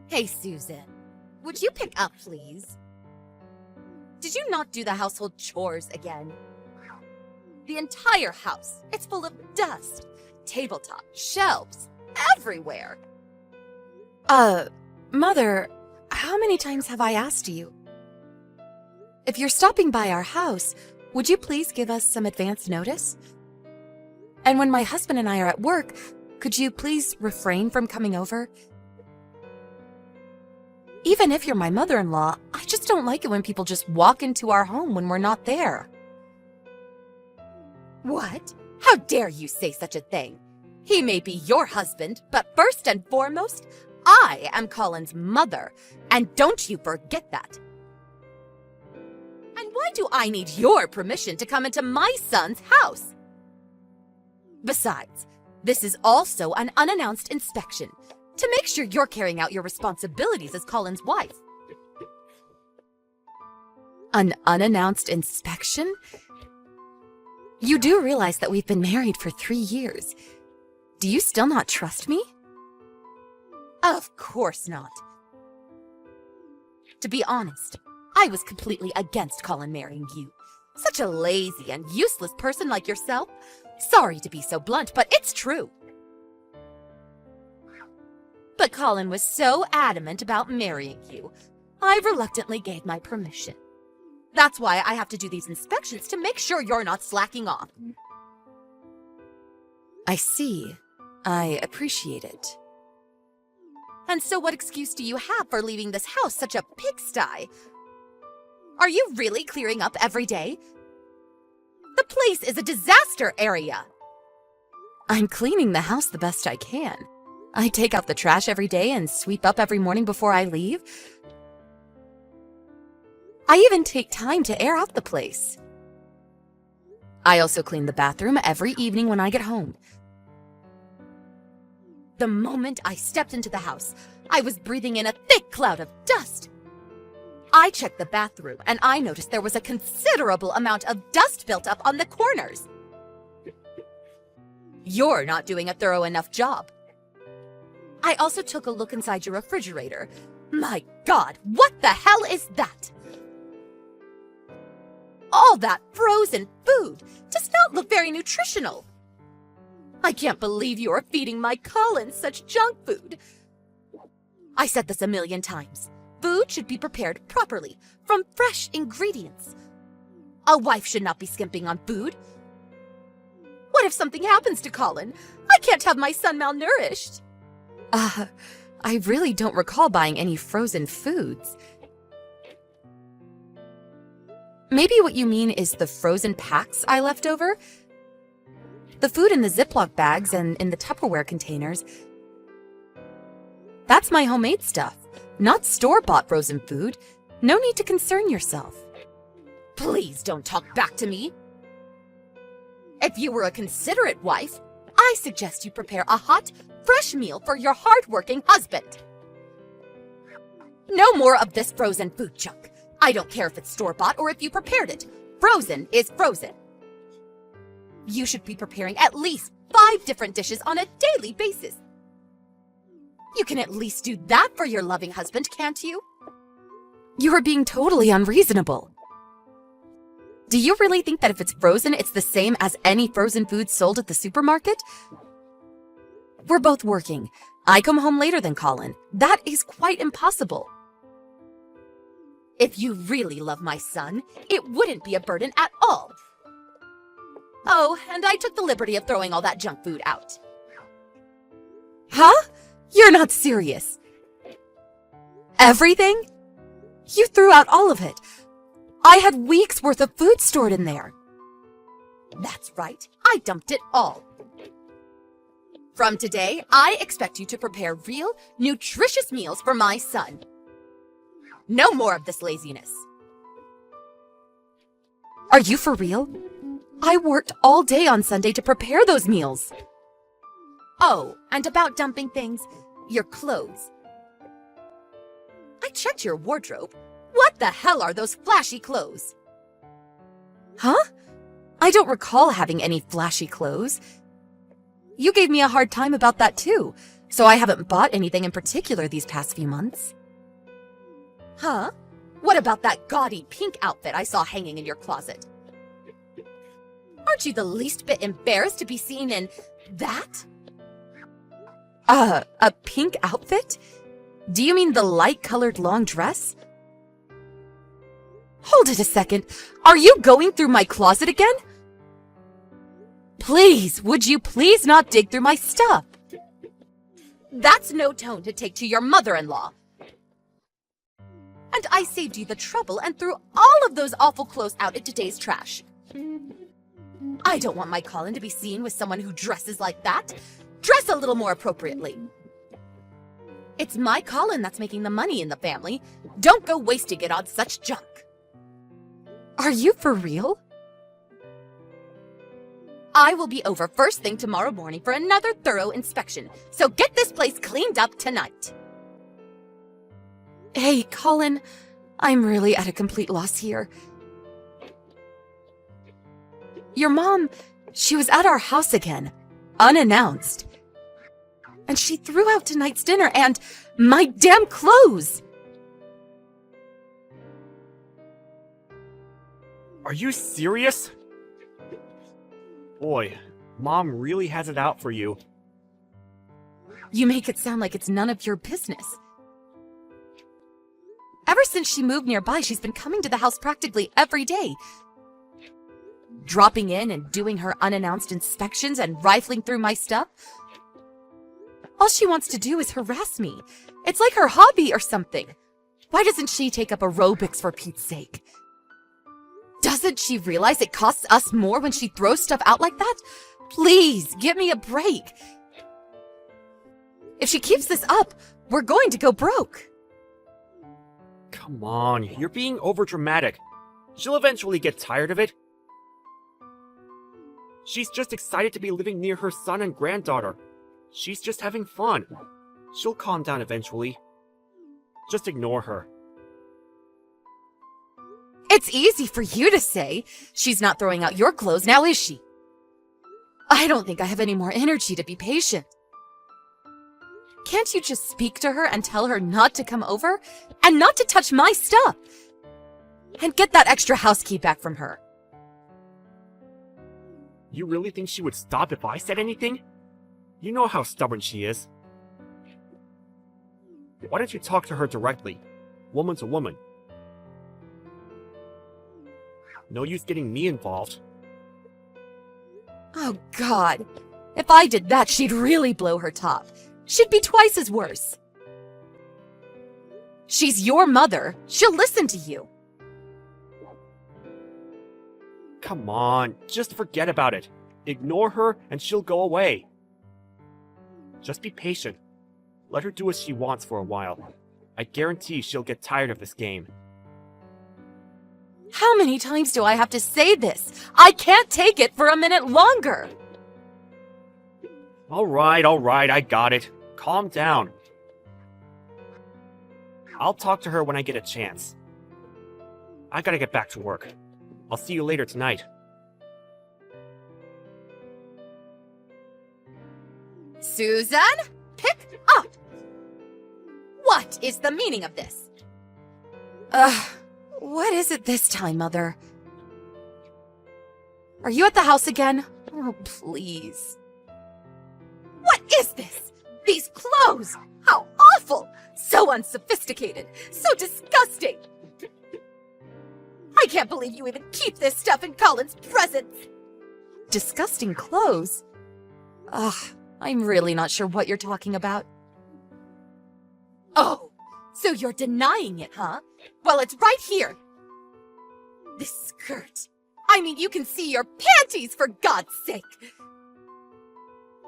Hey, Susan. Would you pick up, please? Did you not do the household chores again? The entire house, it's full of dust. Tabletop, shelves, everywhere. Mother, how many times have I asked you? If you're stopping by our house, would you please give us some advance notice? And when my husband and I are at work, could you please refrain from coming over? Even if you're my mother-in-law, I just don't like it when people just walk into our home when we're not there. What? How dare you say such a thing? He may be your husband, but first and foremost, I am Colin's mother, and don't you forget that. And why do I need your permission to come into my son's house? Besides, this is also an unannounced inspection to make sure you're carrying out your responsibilities as Colin's wife. An unannounced inspection? You do realize that we've been married for 3 years. Do you still not trust me? Of course not. To be honest, I was completely against Colin marrying you. Such a lazy and useless person like yourself. Sorry to be so blunt, but it's true. But Colin was so adamant about marrying you, I reluctantly gave my permission. That's why I have to do these inspections to make sure you're not slacking off. I see. I appreciate it. And so what excuse do you have for leaving this house such a pigsty? Are you really clearing up every day? The place is a disaster area. I'm cleaning the house the best I can. I take out the trash every day and sweep up every morning before I leave. I even take time to air out the place. I also clean the bathroom every evening when I get home. The moment I stepped into the house, I was breathing in a thick cloud of dust. I checked the bathroom and I noticed there was a considerable amount of dust built up on the corners. You're not doing a thorough enough job. I also took a look inside your refrigerator. My God, what the hell is that? All that frozen food does not look very nutritional. I can't believe you are feeding my Colin such junk food. I said this a million times. Food should be prepared properly, from fresh ingredients. A wife should not be skimping on food. What if something happens to Colin? I can't have my son malnourished. I really don't recall buying any frozen foods. Maybe what you mean is the frozen packs I left over? The food in the Ziploc bags and in the Tupperware containers. That's my homemade stuff, not store-bought frozen food. No need to concern yourself. Please don't talk back to me. If you were a considerate wife, I suggest you prepare a hot, fresh meal for your hard-working husband. No more of this frozen food junk. I don't care if it's store-bought or if you prepared it. Frozen is frozen. You should be preparing at least 5 different dishes on a daily basis. You can at least do that for your loving husband, can't you? You are being totally unreasonable. Do you really think that if it's frozen, it's the same as any frozen food sold at the supermarket? We're both working. I come home later than Colin. That is quite impossible. If you really love my son, it wouldn't be a burden at all. Oh, and I took the liberty of throwing all that junk food out. Huh? You're not serious. Everything? You threw out all of it. I had weeks' worth of food stored in there. That's right. I dumped it all. From today, I expect you to prepare real, nutritious meals for my son. No more of this laziness. Are you for real? I worked all day on Sunday to prepare those meals. Oh, and about dumping things, your clothes. I checked your wardrobe. What the hell are those flashy clothes? Huh? I don't recall having any flashy clothes. You gave me a hard time about that too. so I haven't bought anything in particular these past few months. Huh? What about that gaudy pink outfit I saw hanging in your closet? Aren't you the least bit embarrassed to be seen in that? A pink outfit? Do you mean the light-colored long dress? Hold it a second. Are you going through my closet again? Please, would you please not dig through my stuff? That's no tone to take to your mother-in-law. And I saved you the trouble and threw all of those awful clothes out in today's trash. I don't want my Colin to be seen with someone who dresses like that. Dress a little more appropriately. It's my Colin that's making the money in the family. Don't go wasting it on such junk. Are you for real? I will be over first thing tomorrow morning for another thorough inspection, so get this place cleaned up tonight. Hey, Colin, I'm really at a complete loss here. Your mom, she was at our house again, unannounced. And she threw out tonight's dinner and my damn clothes! Are you serious? Boy, Mom really has it out for you. You make it sound like it's none of your business. Ever since she moved nearby, she's been coming to the house practically every day. Dropping in and doing her unannounced inspections and rifling through my stuff. All she wants to do is harass me. It's like her hobby or something. Why doesn't she take up aerobics for Pete's sake? Doesn't she realize it costs us more when she throws stuff out like that? Please, give me a break. If she keeps this up, we're going to go broke. Come on, you're being overdramatic. She'll eventually get tired of it. She's just excited to be living near her son and granddaughter. She's just having fun. She'll calm down eventually. Just ignore her. It's easy for you to say. She's not throwing out your clothes now, is she? I don't think I have any more energy to be patient. Can't you just speak to her and tell her not to come over and not to touch my stuff? And get that extra house key back from her. You really think she would stop if I said anything? You know how stubborn she is. Why don't you talk to her directly, woman to woman? No use getting me involved. Oh, God. If I did that, she'd really blow her top. She'd be twice as worse. She's your mother. She'll listen to you. Come on, just forget about it. Ignore her and she'll go away. Just be patient. Let her do as she wants for a while. I guarantee she'll get tired of this game. How many times do I have to say this? I can't take it for a minute longer. Alright, I got it. Calm down. I'll talk to her when I get a chance. I gotta get back to work. I'll see you later tonight. Susan, pick up! What is the meaning of this? What is it this time, Mother? Are you at the house again? Oh, please. What is this? These clothes! How awful! So unsophisticated! So disgusting! I can't believe you even keep this stuff in Colin's presence! Disgusting clothes? Ugh, I'm really not sure what you're talking about. Oh, so you're denying it, huh? Well, it's right here. This skirt. I mean, you can see your panties, for God's sake!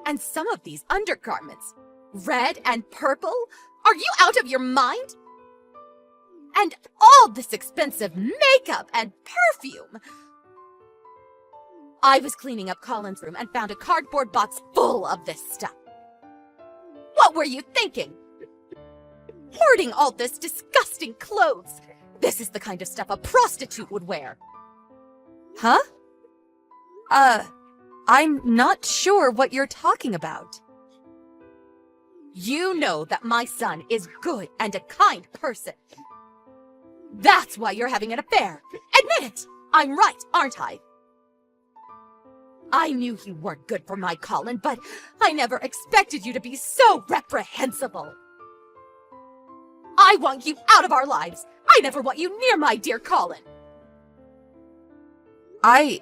And some of these undergarments, red and purple? Are you out of your mind? And all this expensive makeup and perfume! I was cleaning up Colin's room and found a cardboard box full of this stuff. What were you thinking? Hoarding all this disgusting clothes. This is the kind of stuff a prostitute would wear. Huh? I'm not sure what you're talking about. You know that my son is good and a kind person. That's why you're having an affair. Admit it! I'm right, aren't I? I knew you weren't good for my Colin, but I never expected you to be so reprehensible. I want you out of our lives. I never want you near my dear Colin. I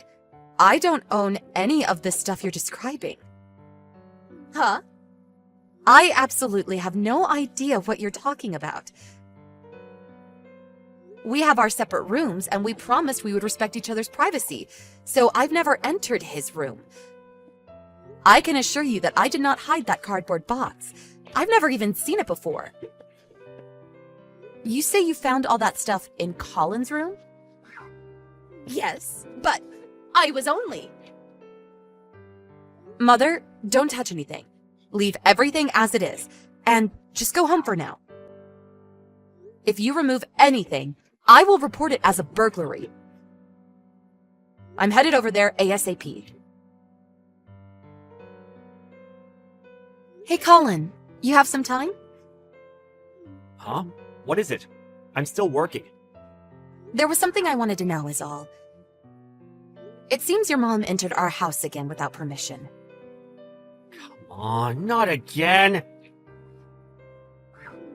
don't own any of the stuff you're describing. Huh? I absolutely have no idea what you're talking about. We have our separate rooms, and we promised we would respect each other's privacy, so I've never entered his room. I can assure you that I did not hide that cardboard box. I've never even seen it before. You say you found all that stuff in Colin's room? Yes, but I was only... Mother, don't touch anything. Leave everything as it is, and just go home for now. If you remove anything, I will report it as a burglary. I'm headed over there ASAP. Hey, Colin, you have some time? Huh? What is it? I'm still working. There was something I wanted to know is all. It seems your mom entered our house again without permission. Come on, not again!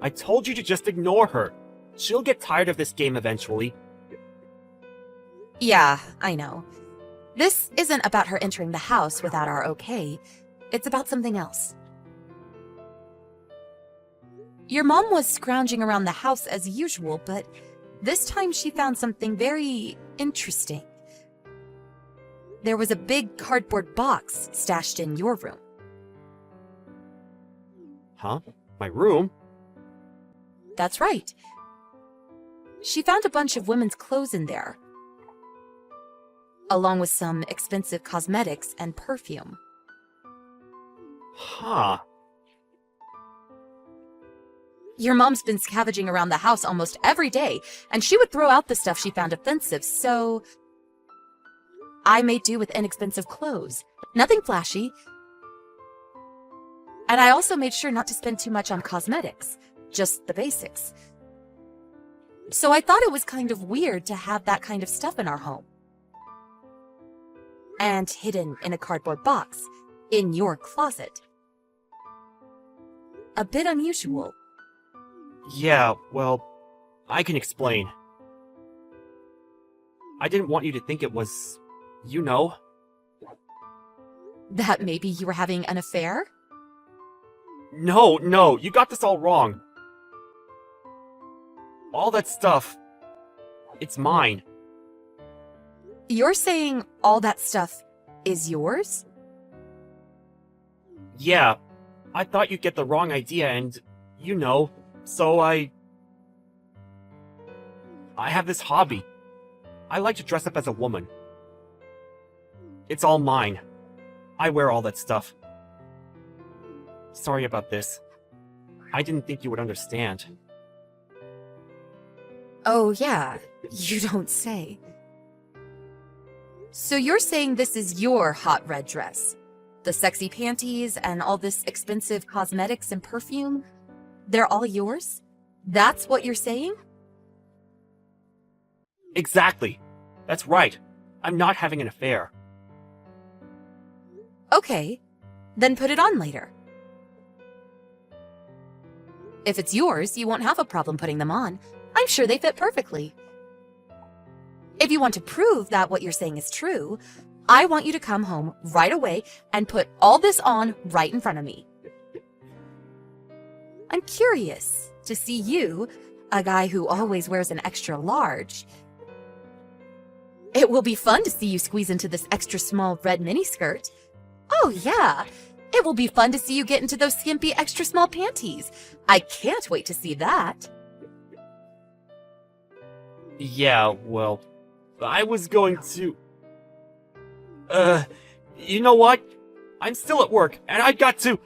I told you to just ignore her. She'll get tired of this game eventually. Yeah, I know. This isn't about her entering the house without our okay. It's about something else. Your mom was scrounging around the house as usual, but this time she found something very interesting. There was a big cardboard box stashed in your room. Huh? My room? That's right. She found a bunch of women's clothes in there, along with some expensive cosmetics and perfume. Huh. Your mom's been scavenging around the house almost every day, and she would throw out the stuff she found offensive, so I made do with inexpensive clothes. Nothing flashy. And I also made sure not to spend too much on cosmetics, just the basics. So I thought it was kind of weird to have that kind of stuff in our home. And hidden in a cardboard box, in your closet. A bit unusual. Yeah, well, I can explain. I didn't want you to think it was, you know. That maybe you were having an affair? No, you got this all wrong. All that stuff, it's mine. You're saying all that stuff is yours? Yeah, I thought you'd get the wrong idea and, you know, so I have this hobby. I like to dress up as a woman. It's all mine. I wear all that stuff. Sorry about this. I didn't think you would understand. Oh, yeah. You don't say. So you're saying this is your hot red dress? The sexy panties and all this expensive cosmetics and perfume? They're all yours? That's what you're saying? Exactly. That's right. I'm not having an affair. Okay. Then put it on later. If it's yours, you won't have a problem putting them on. I'm sure they fit perfectly. If you want to prove that what you're saying is true, I want you to come home right away and put all this on right in front of me. I'm curious to see you, a guy who always wears an extra large. It will be fun to see you squeeze into this extra small red miniskirt. Oh yeah, it will be fun to see you get into those skimpy extra small panties. I can't wait to see that. Yeah, well, I was going to... you know what? I'm still at work, and I got to...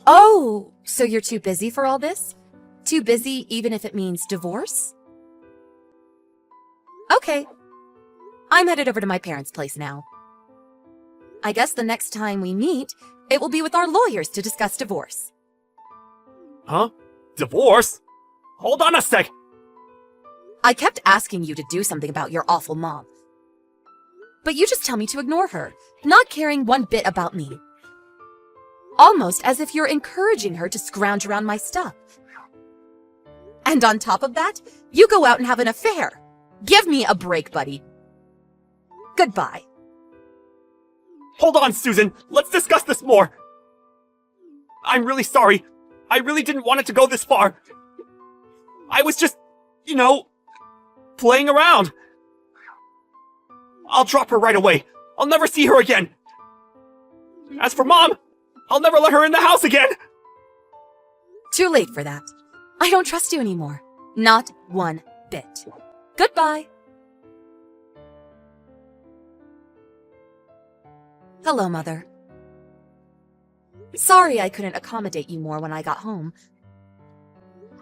Oh, so you're too busy for all this? Too busy even if it means divorce? Okay. I'm headed over to my parents' place now. I guess the next time we meet, it will be with our lawyers to discuss divorce. Huh? Divorce? Hold on a sec! I kept asking you to do something about your awful mom. But you just tell me to ignore her, not caring one bit about me. Almost as if you're encouraging her to scrounge around my stuff. And on top of that, you go out and have an affair. Give me a break, buddy. Goodbye. Hold on, Susan! Let's discuss this more! I'm really sorry. I really didn't want it to go this far. I was just, playing around. I'll drop her right away. I'll never see her again. As for Mom, I'll never let her in the house again. Too late for that. I don't trust you anymore. Not one bit. Goodbye. Hello, Mother. Sorry I couldn't accommodate you more when I got home.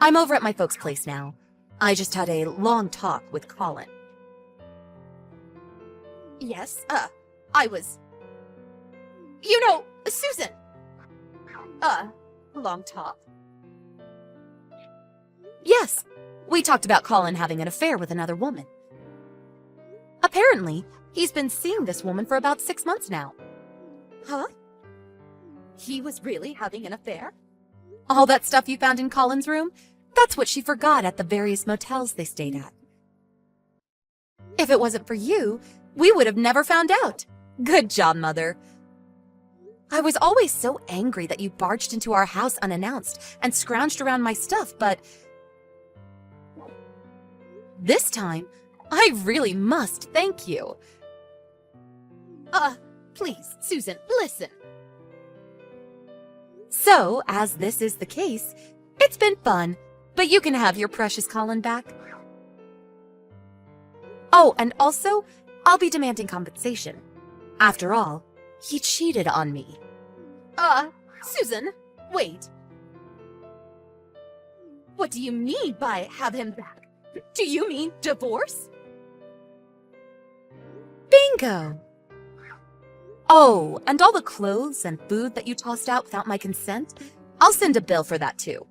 I'm over at my folks' place now. I just had a long talk with Colin. Yes, I was... Susan! Long talk. Yes, we talked about Colin having an affair with another woman. Apparently, he's been seeing this woman for about 6 months now. Huh? He was really having an affair? All that stuff you found in Colin's room? That's what she forgot at the various motels they stayed at. If it wasn't for you, we would have never found out. Good job, Mother. I was always so angry that you barged into our house unannounced and scrounged around my stuff, but this time, I really must thank you. Please, Susan, listen. So, as this is the case, it's been fun, but you can have your precious Colin back. Oh, and also, I'll be demanding compensation. After all, he cheated on me. Susan, wait. What do you mean by have him back? Do you mean divorce? Bingo! Oh, and all the clothes and food that you tossed out without my consent, I'll send a bill for that too.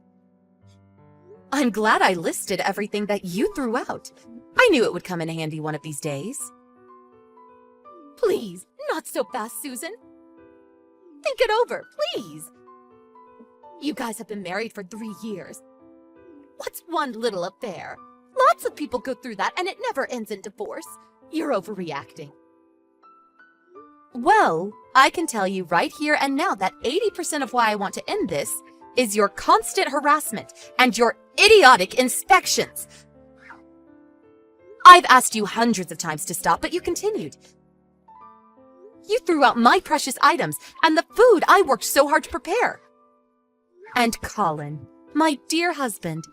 I'm glad I listed everything that you threw out. I knew it would come in handy one of these days. Please, not so fast, Susan. Think it over, please. You guys have been married for 3 years. What's one little affair? Lots of people go through that and it never ends in divorce. You're overreacting. Well, I can tell you right here and now that 80% of why I want to end this is your constant harassment and your idiotic inspections. I've asked you hundreds of times to stop, but you continued. You threw out my precious items and the food I worked so hard to prepare. And Colin, my dear husband,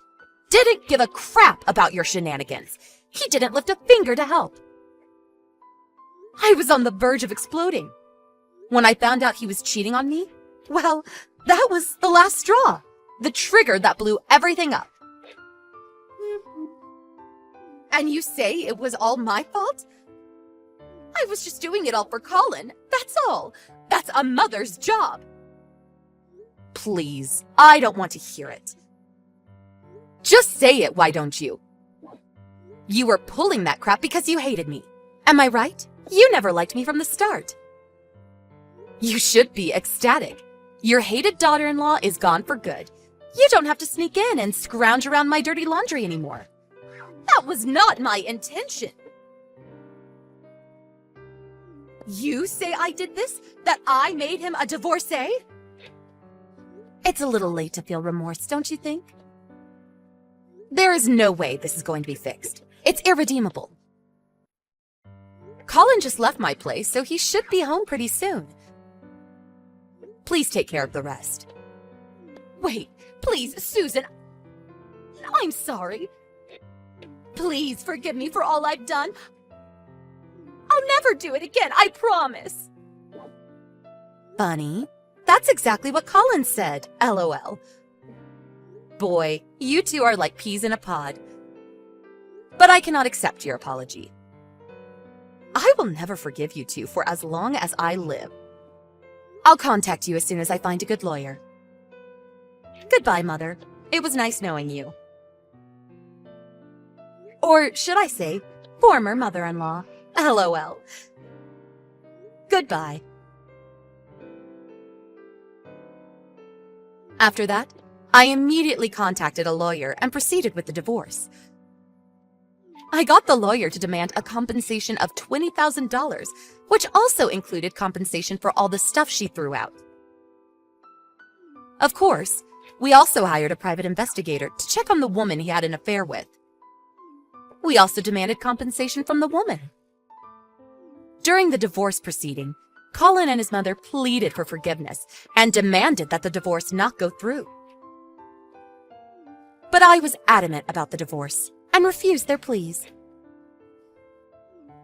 didn't give a crap about your shenanigans. He didn't lift a finger to help. I was on the verge of exploding. When I found out he was cheating on me, well, that was the last straw. The trigger that blew everything up. And you say it was all my fault? I was just doing it all for Colin, that's all. That's a mother's job. Please, I don't want to hear it. Just say it, why don't you? You were pulling that crap because you hated me. Am I right? You never liked me from the start. You should be ecstatic. Your hated daughter-in-law is gone for good. You don't have to sneak in and scrounge around my dirty laundry anymore. That was not my intention. You say I did this? That I made him a divorcee? It's a little late to feel remorse, don't you think? There is no way this is going to be fixed. It's irredeemable. Colin just left my place, so he should be home pretty soon. Please take care of the rest. Wait, please, Susan. I'm sorry. Please forgive me for all I've done. I'll never do it again, I promise. Funny. That's exactly what Colin said, LOL. Boy, you two are like peas in a pod. But I cannot accept your apology. I will never forgive you two for as long as I live. I'll contact you as soon as I find a good lawyer. Goodbye, Mother. It was nice knowing you. Or should I say, former mother-in-law. LOL. Goodbye. After that, I immediately contacted a lawyer and proceeded with the divorce. I got the lawyer to demand a compensation of $20,000, which also included compensation for all the stuff she threw out. Of course, we also hired a private investigator to check on the woman he had an affair with. We also demanded compensation from the woman. During the divorce proceeding, Colin and his mother pleaded for forgiveness and demanded that the divorce not go through. But I was adamant about the divorce and refused their pleas.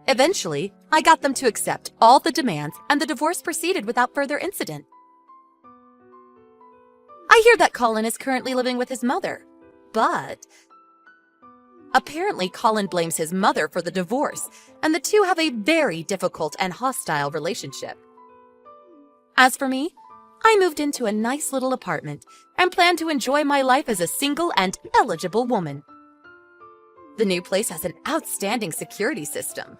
Eventually, I got them to accept all the demands and the divorce proceeded without further incident. I hear that Colin is currently living with his mother, but apparently Colin blames his mother for the divorce, and the two have a very difficult and hostile relationship. As for me, I moved into a nice little apartment and plan to enjoy my life as a single and eligible woman. The new place has an outstanding security system.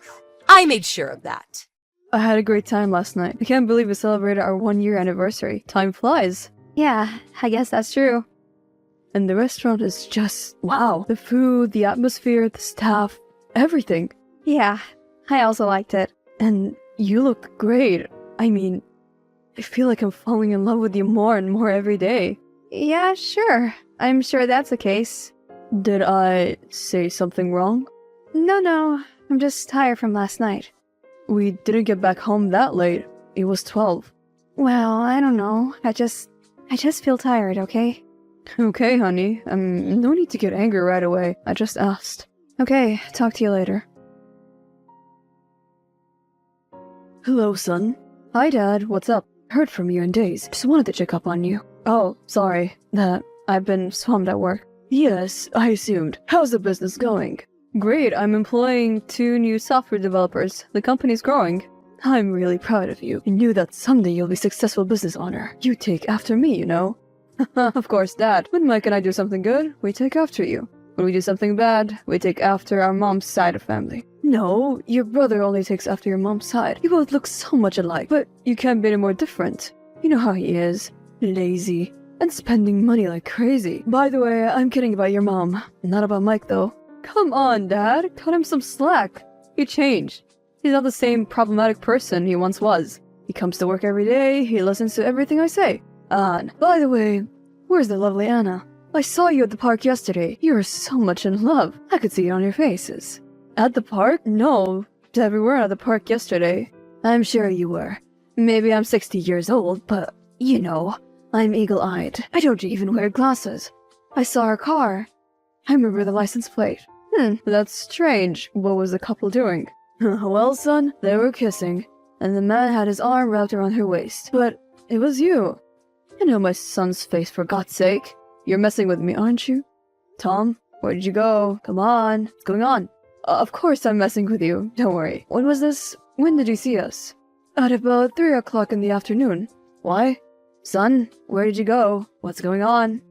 I made sure of that. I had a great time last night. I can't believe we celebrated our 1-year anniversary. Time flies. Yeah, I guess that's true. And the restaurant is just wow. The food, the atmosphere, the staff, everything. Yeah, I also liked it. And you look great. I mean, I feel like I'm falling in love with you more and more every day. Yeah, sure. I'm sure that's the case. Did I say something wrong? No, I'm just tired from last night. We didn't get back home that late. It was 12. Well, I don't know. I just feel tired, okay? Okay, honey. No need to get angry right away. I just asked. Okay, talk to you later. Hello, son. Hi, Dad. What's up? Heard from you in days. Just wanted to check up on you. Oh, sorry. I've been swamped at work. Yes, I assumed. How's the business going? Great, I'm employing 2 new software developers. The company's growing. I'm really proud of you. I knew that someday you'll be successful business owner. You take after me, you know? Of course, Dad. When Mike and I do something good, we take after you. When we do something bad, we take after our mom's side of family. No, your brother only takes after your mom's side. You both look so much alike, but you can't be any more different. You know how he is. Lazy. And spending money like crazy. By the way, I'm kidding about your mom. Not about Mike, though. Come on, Dad. Cut him some slack. He changed. He's not the same problematic person he once was. He comes to work every day. He listens to everything I say. And, by the way, where's the lovely Anna? I saw you at the park yesterday. You were so much in love. I could see it on your faces. At the park? No. Dad, we were at the park yesterday. I'm sure you were. Maybe I'm 60 years old, but, you know, I'm eagle-eyed. I don't even wear glasses. I saw her car. I remember the license plate. That's strange. What was the couple doing? Well, son, they were kissing, and the man had his arm wrapped around her waist. But it was you. I know my son's face, for God's sake. You're messing with me, aren't you? Tom, where did you go? Come on, what's going on? Of course I'm messing with you. Don't worry. When was this? When did you see us? At about 3 o'clock in the afternoon. Why? Son, where did you go? What's going on?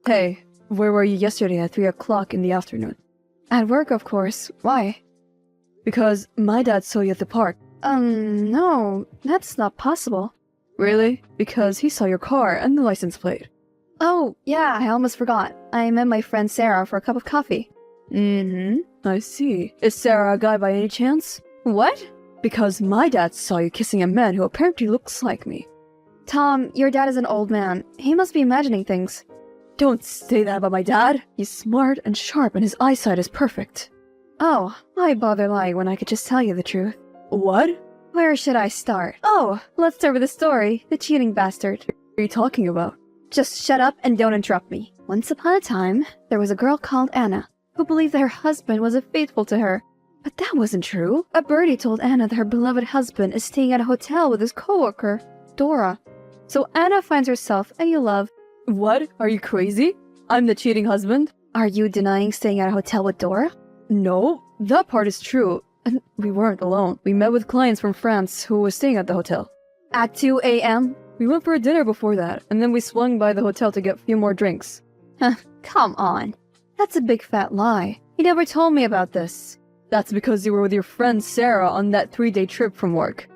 Hey, where were you yesterday at 3 o'clock in the afternoon? At work, of course. Why? Because my dad saw you at the park. No, that's not possible. Really? Because he saw your car and the license plate. Oh, yeah, I almost forgot. I met my friend Sarah for a cup of coffee. I see. Is Sarah a guy by any chance? What? Because my dad saw you kissing a man who apparently looks like me. Tom, your dad is an old man. He must be imagining things. Don't say that about my dad. He's smart and sharp and his eyesight is perfect. Oh, why bother lying when I could just tell you the truth? What? Where should I start? Oh, let's start with the story. The cheating bastard. What are you talking about? Just shut up and don't interrupt me. Once upon a time, there was a girl called Anna who believed that her husband was unfaithful to her. But that wasn't true. A birdie told Anna that her beloved husband is staying at a hotel with his coworker, Dora. So Anna finds herself a new love. What? Are you crazy? I'm the cheating husband? Are you denying staying at a hotel with Dora? No, that part is true. And we weren't alone. We met with clients from France who were staying at the hotel. At 2 a.m.? We went for a dinner before that, and then we swung by the hotel to get a few more drinks. Come on. That's a big fat lie. You never told me about this. That's because you were with your friend Sarah on that 3-day trip from work.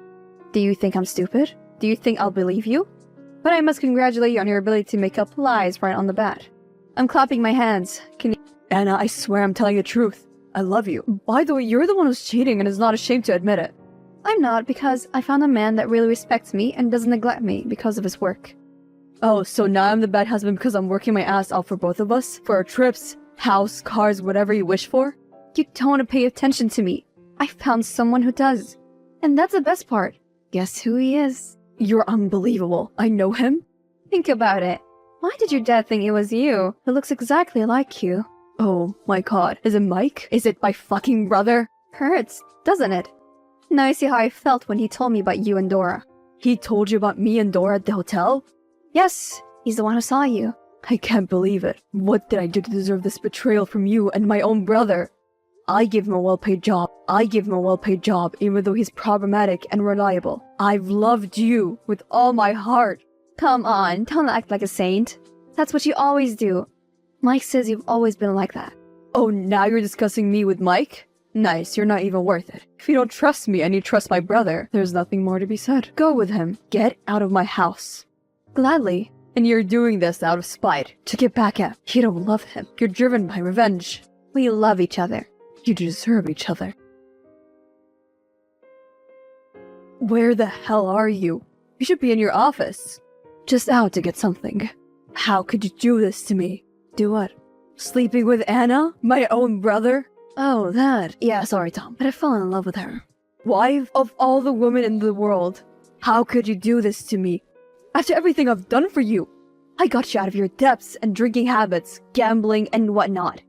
Do you think I'm stupid? Do you think I'll believe you? But I must congratulate you on your ability to make up lies right on the bat. I'm clapping my hands. Can you— Anna, I swear I'm telling the truth. I love you. By the way, you're the one who's cheating and is not ashamed to admit it. I'm not, because I found a man that really respects me and doesn't neglect me because of his work. Oh, so now I'm the bad husband because I'm working my ass off for both of us? For our trips, house, cars, whatever you wish for? You don't want to pay attention to me. I found someone who does. And that's the best part. Guess who he is? You're unbelievable. I know him? Think about it. Why did your dad think it was you? It looks exactly like you. Oh my god. Is it Mike? Is it my fucking brother? Hurts, doesn't it? Now you see how I felt when he told me about you and Dora. He told you about me and Dora at the hotel? Yes, he's the one who saw you. I can't believe it. What did I do to deserve this betrayal from you and my own brother? I give him a well-paid job. Even though he's problematic and reliable. I've loved you with all my heart. Come on, don't act like a saint. That's what you always do. Mike says you've always been like that. Oh, now you're discussing me with Mike? Nice, you're not even worth it. If you don't trust me and you trust my brother, there's nothing more to be said. Go with him. Get out of my house. Gladly. And you're doing this out of spite, to get back at. You don't love him. You're driven by revenge. We love each other. You deserve each other. Where the hell are you? You should be in your office. Just out to get something. How could you do this to me? Do what? Sleeping with Anna? My own brother? Oh, that. Yeah, sorry, Tom, but I fell in love with her. Wife of all the women in the world. How could you do this to me? After everything I've done for you. I got you out of your depths and drinking habits, gambling, and whatnot.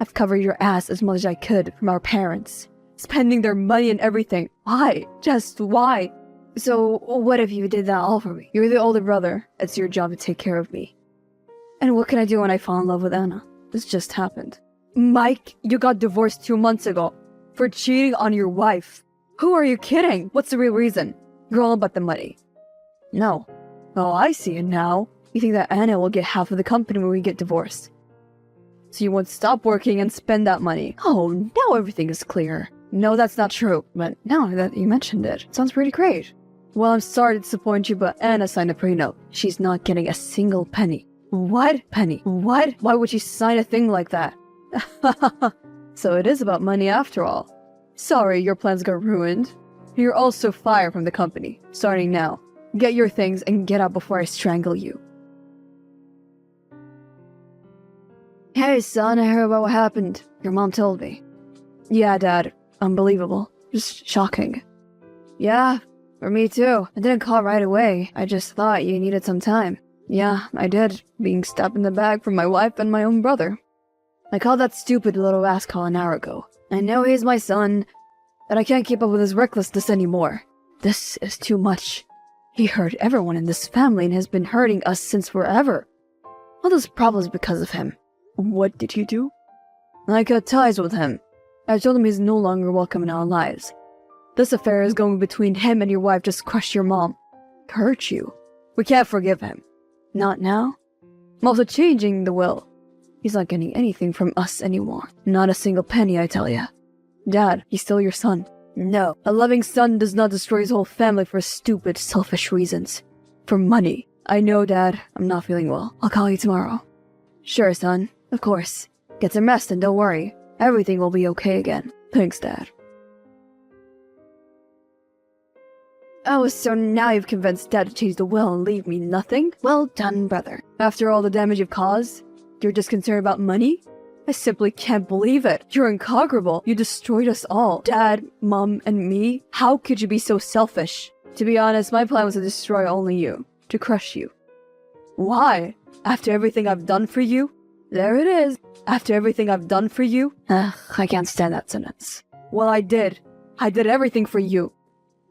I've covered your ass as much as I could from our parents. Spending their money and everything. Why? Just why? So, what if you did that all for me? You're the older brother. It's your job to take care of me. And what can I do when I fall in love with Anna? This just happened. Mike, you got divorced 2 months ago. For cheating on your wife. Who are you kidding? What's the real reason? You're all about the money. No. Oh, I see it now. You think that Anna will get half of the company when we get divorced. So you won't stop working and spend that money. Oh, now everything is clear. No, that's not true. But now that you mentioned it, sounds pretty great. Well, I'm sorry to disappoint you, but Anna signed a prenup. She's not getting a single penny. What? Penny? What? Why would she sign a thing like that? So it is about money after all. Sorry, your plans got ruined. You're also fired from the company, starting now. Get your things and get out before I strangle you. Hey, son, I heard about what happened. Your mom told me. Yeah, Dad. Unbelievable. Just shocking. Yeah, for me too. I didn't call right away. I just thought you needed some time. Yeah, I did. Being stabbed in the back from my wife and my own brother. I called that stupid little rascal an hour ago. I know he's my son, but I can't keep up with his recklessness anymore. This is too much. He hurt everyone in this family and has been hurting us since forever. All those problems because of him. What did you do? I cut ties with him. I told him he's no longer welcome in our lives. This affair is going between him and your wife just crushed your mom. Hurt you. We can't forgive him. Not now. I'm also changing the will. He's not getting anything from us anymore. Not a single penny, I tell ya. Dad, he's still your son. No, a loving son does not destroy his whole family for stupid, selfish reasons. For money. I know, Dad. I'm not feeling well. I'll call you tomorrow. Sure, son. Of course. Get some rest and don't worry. Everything will be okay again. Thanks, Dad. Oh, so now you've convinced Dad to change the will and leave me nothing? Well done, brother. After all the damage you've caused, you're just concerned about money? I simply can't believe it. You're inconquerable. You destroyed us all. Dad, Mom, and me. How could you be so selfish? To be honest, my plan was to destroy only you. To crush you. Why? After everything I've done for you? There it is. After everything I've done for you? I can't stand that sentence. Well, I did. I did everything for you.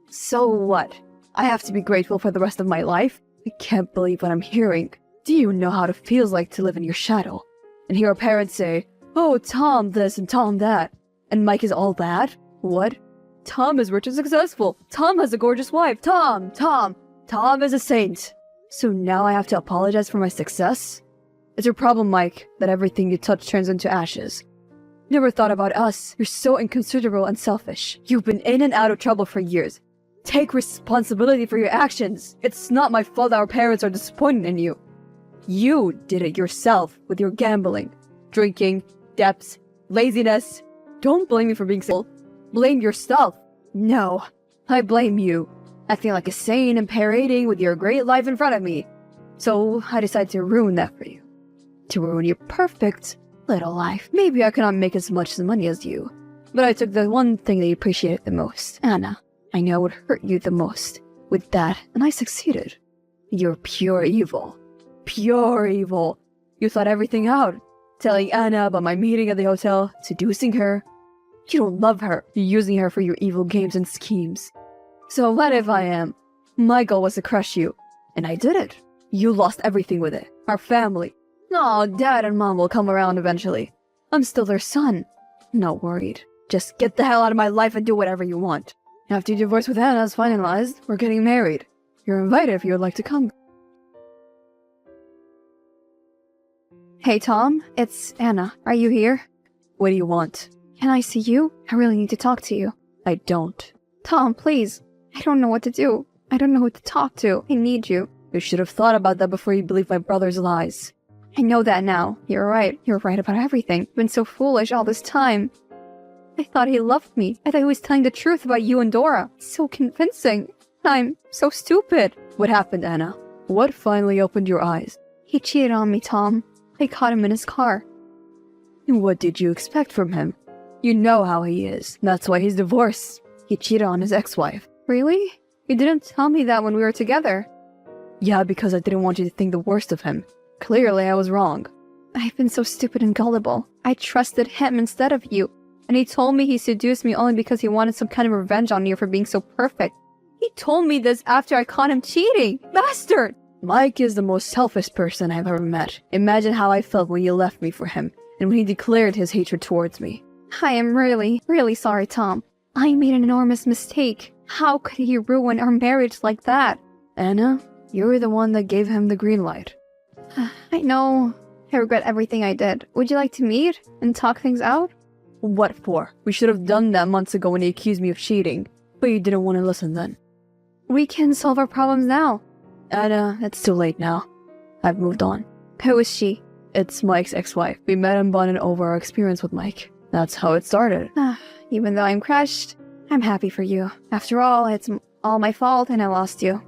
So what? I have to be grateful for the rest of my life? I can't believe what I'm hearing. Do you know how it feels like to live in your shadow? And hear our parents say, oh, Tom this and Tom that, and Mike is all that? What? Tom is rich and successful. Tom has a gorgeous wife. Tom is a saint. So now I have to apologize for my success? It's your problem, Mike, that everything you touch turns into ashes. Never thought about us. You're so inconsiderate and selfish. You've been in and out of trouble for years. Take responsibility for your actions. It's not my fault our parents are disappointed in you. You did it yourself with your gambling, drinking, debts, laziness. Don't blame me for being single. Blame yourself. No, I blame you. Acting like a saint and parading with your great life in front of me. So I decided to ruin that for you. To ruin your perfect little life. Maybe I cannot make as much money as you, but I took the one thing that you appreciated the most. Anna, I know would hurt you the most with that, and I succeeded. You're pure evil. Pure evil. You thought everything out. Telling Anna about my meeting at the hotel, seducing her. You don't love her. You're using her for your evil games and schemes. So what if I am? My goal was to crush you, and I did it. You lost everything with it. Our family. No, Dad and Mom will come around eventually. I'm still their son. Not worried. Just get the hell out of my life and do whatever you want. After your divorce with Anna is finalized, we're getting married. You're invited if you would like to come. Hey, Tom, it's Anna. Are you here? What do you want? Can I see you? I really need to talk to you. I don't. Tom, please. I don't know what to do. I don't know who to talk to. I need you. You should have thought about that before you believed my brother's lies. I know that now. You're right. You're right about everything. I've been so foolish all this time. I thought he loved me. I thought he was telling the truth about you and Dora. So convincing. I'm so stupid. What happened, Anna? What finally opened your eyes? He cheated on me, Tom. I caught him in his car. What did you expect from him? You know how he is. That's why he's divorced. He cheated on his ex-wife. Really? You didn't tell me that when we were together. Yeah, because I didn't want you to think the worst of him. Clearly, I was wrong. I've been so stupid and gullible. I trusted him instead of you. And he told me he seduced me only because he wanted some kind of revenge on you for being so perfect. He told me this after I caught him cheating. Bastard! Mike is the most selfish person I've ever met. Imagine how I felt when you left me for him, and when he declared his hatred towards me. I am really, really sorry, Tom. I made an enormous mistake. How could he ruin our marriage like that? Anna, you were the one that gave him the green light. I know. I regret everything I did. Would you like to meet and talk things out? What for? We should have done that months ago when he accused me of cheating. But you didn't want to listen then. We can solve our problems now. Anna, it's too late now. I've moved on. Who is she? It's Mike's ex-wife. We met and bonded over our experience with Mike. That's how it started. Even though I'm crushed, I'm happy for you. After all, it's all my fault and I lost you.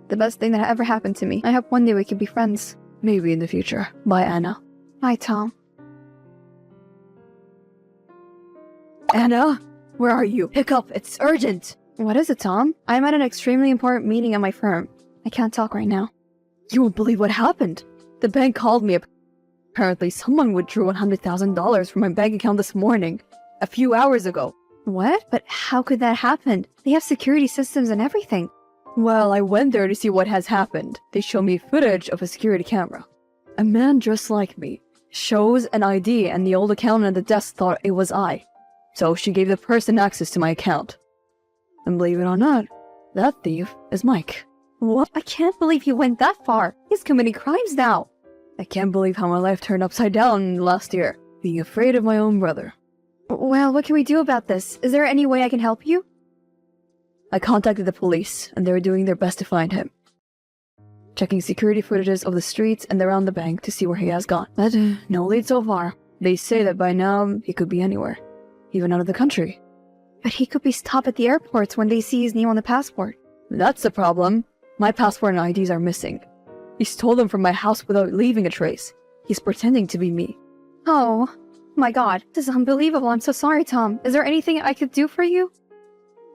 The best thing that ever happened to me. I hope one day we could be friends. Maybe in the future. Bye, Anna. Bye, Tom. Anna, where are you? Pick up, it's urgent. What is it, Tom? I'm at an extremely important meeting at my firm. I can't talk right now. You won't believe what happened. The bank called me. Apparently, someone withdrew $100,000 from my bank account this morning. A few hours ago. What? But how could that happen? They have security systems and everything. Well, I went there to see what has happened. They show me footage of a security camera. A man dressed like me shows an ID, and the old accountant at the desk thought it was I. So she gave the person access to my account. And believe it or not, that thief is Mike. What? I can't believe he went that far. He's committing crimes now. I can't believe how my life turned upside down last year, being afraid of my own brother. Well, what can we do about this? Is there any way I can help you? I contacted the police, and they were doing their best to find him. Checking security footages of the streets and around the bank to see where he has gone. But no lead so far. They say that by now, he could be anywhere. Even out of the country. But he could be stopped at the airports when they see his name on the passport. That's the problem. My passport and IDs are missing. He stole them from my house without leaving a trace. He's pretending to be me. Oh, my God. This is unbelievable. I'm so sorry, Tom. Is there anything I could do for you?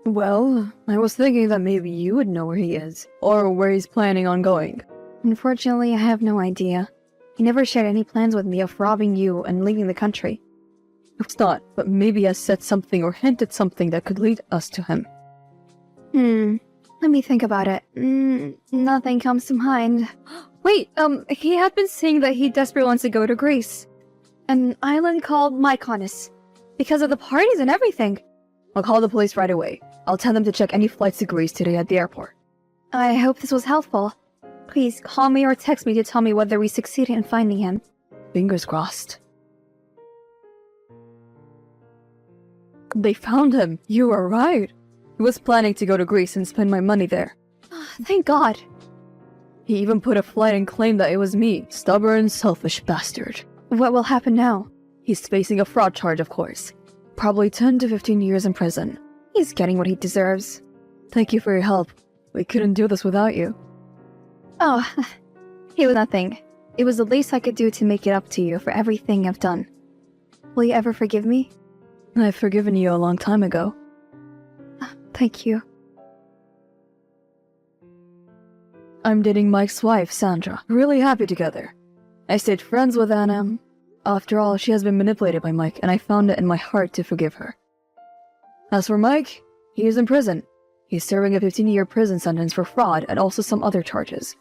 Well, I was thinking that maybe you would know where he is, or where he's planning on going. Unfortunately, I have no idea. He never shared any plans with me of robbing you and leaving the country. It's not, but maybe he has said something or hinted something that could lead us to him. Let me think about it. Nothing comes to mind. Wait, he had been saying that he desperately wants to go to Greece. An island called Mykonos. Because of the parties and everything. I'll call the police right away. I'll tell them to check any flights to Greece today at the airport. I hope this was helpful. Please call me or text me to tell me whether we succeeded in finding him. Fingers crossed. They found him. You were right. He was planning to go to Greece and spend my money there. Thank God. He even put a flight and claimed that it was me. Stubborn, selfish bastard. What will happen now? He's facing a fraud charge, of course. Probably 10 to 15 years in prison. He's getting what he deserves. Thank you for your help. We couldn't do this without you. Oh, it was nothing. It was the least I could do to make it up to you for everything I've done. Will you ever forgive me? I've forgiven you a long time ago. Thank you. I'm dating Mike's wife, Sandra. Really happy together. I stayed friends with Anna. After all, she has been manipulated by Mike, and I found it in my heart to forgive her. As for Mike, he is in prison. He's serving a 15-year prison sentence for fraud and also some other charges.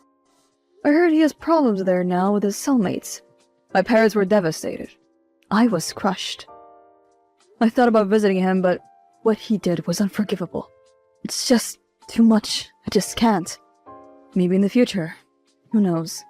I heard he has problems there now with his cellmates. My parents were devastated. I was crushed. I thought about visiting him, but what he did was unforgivable. It's just too much. I just can't. Maybe in the future. Who knows?